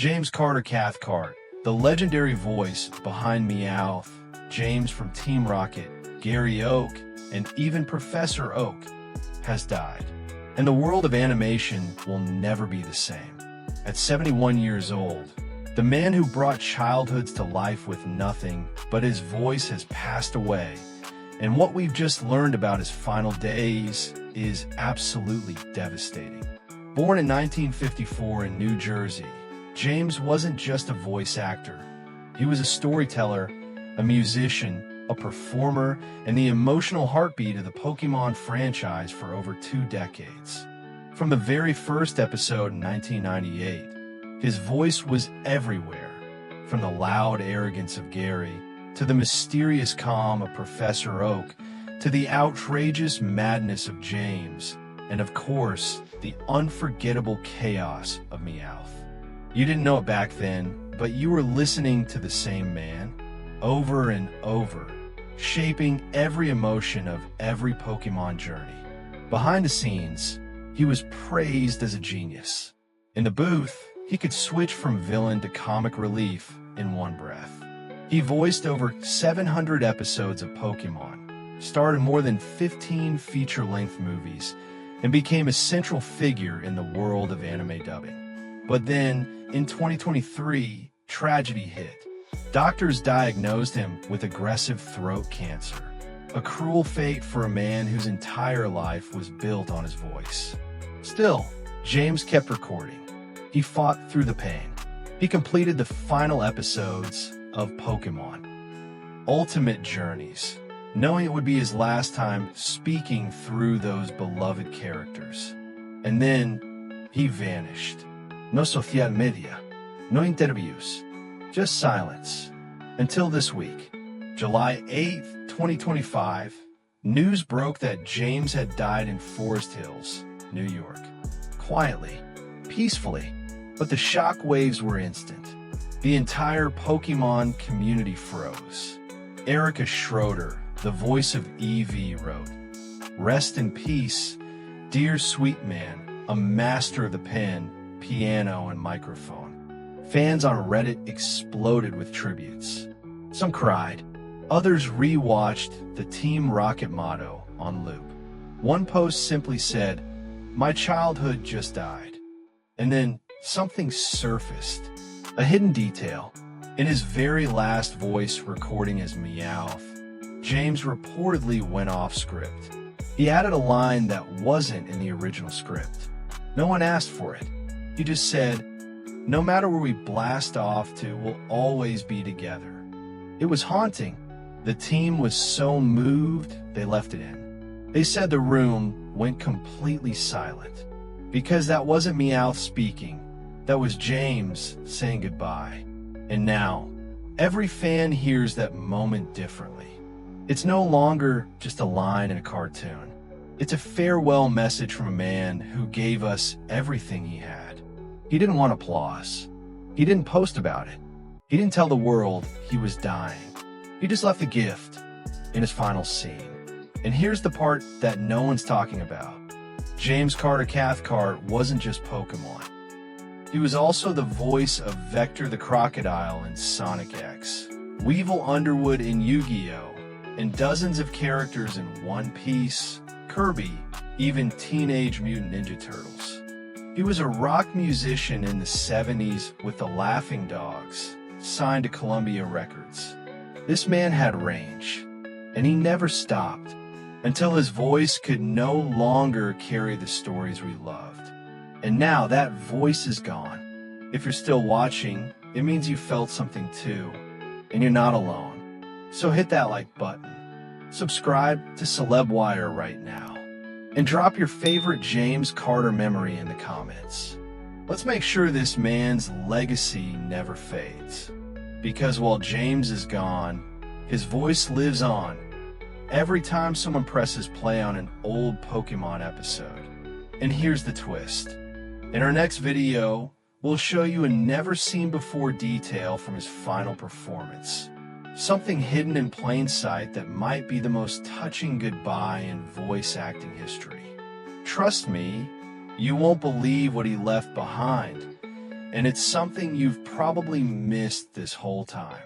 James Carter Cathcart, the legendary voice behind Meowth, James from Team Rocket, Gary Oak, and even Professor Oak, has died. And the world of animation will never be the same. At 71 years old, the man who brought childhoods to life with nothing but his voice has passed away, and what we've just learned about his final days is absolutely devastating. Born in 1954 in New Jersey, James wasn't just a voice actor. He was a storyteller, a musician, a performer, and the emotional heartbeat of the Pokémon franchise for over 2 decades. From the very first episode in 1998, his voice was everywhere, from the loud arrogance of Gary, to the mysterious calm of Professor Oak, to the outrageous madness of James, and of course, the unforgettable chaos of Meowth. You didn't know it back then, but you were listening to the same man, over and over, shaping every emotion of every Pokémon journey. Behind the scenes, he was praised as a genius. In the booth, he could switch from villain to comic relief in one breath. He voiced over 700 episodes of Pokémon, starred in more than 15 feature-length movies, and became a central figure in the world of anime dubbing. But then, in 2023, tragedy hit. Doctors diagnosed him with aggressive throat cancer, a cruel fate for a man whose entire life was built on his voice. Still, James kept recording. He fought through the pain. He completed the final episodes of Pokémon Ultimate Journeys, knowing it would be his last time speaking through those beloved characters. And then, he vanished. No social media, no interviews, just silence. Until this week, July 8th, 2025, news broke that James had died in Forest Hills, New York. Quietly, peacefully, but the shock waves were instant. The entire Pokémon community froze. Erica Schroeder, the voice of Eevee, wrote, "Rest in peace, dear sweet man, a master of the pen, piano, and microphone." Fans on Reddit exploded with tributes. Some cried. Others rewatched the Team Rocket motto on loop. One post simply said, "My childhood just died." And then something surfaced. A hidden detail. In his very last voice recording as Meowth, James reportedly went off script. He added a line that wasn't in the original script. No one asked for it. He just said, "No matter where we blast off to, we'll always be together." It was haunting. The team was so moved, they left it in. They said the room went completely silent. Because that wasn't Meowth speaking. That was James saying goodbye. And now, every fan hears that moment differently. It's no longer just a line in a cartoon. It's a farewell message from a man who gave us everything he had. He didn't want applause. He didn't post about it. He didn't tell the world he was dying. He just left a gift in his final scene. And here's the part that no one's talking about. James Carter Cathcart wasn't just Pokémon. He was also the voice of Vector the Crocodile in Sonic X, Weevil Underwood in Yu-Gi-Oh!, and dozens of characters in One Piece, Kirby, even Teenage Mutant Ninja Turtles. He was a rock musician in the 70s with the Laughing Dogs, signed to Columbia Records. This man had range, and he never stopped until his voice could no longer carry the stories we loved. And now that voice is gone. If you're still watching, it means you felt something too, and you're not alone. So hit that like button. Subscribe to CelebWire right now. And drop your favorite James Carter memory in the comments. Let's make sure this man's legacy never fades. Because while James is gone, his voice lives on every time someone presses play on an old Pokémon episode. And here's the twist. In our next video, we'll show you a never-seen-before detail from his final performance. Something hidden in plain sight that might be the most touching goodbye in voice acting history. Trust me, you won't believe what he left behind. and it's something you've probably missed this whole time.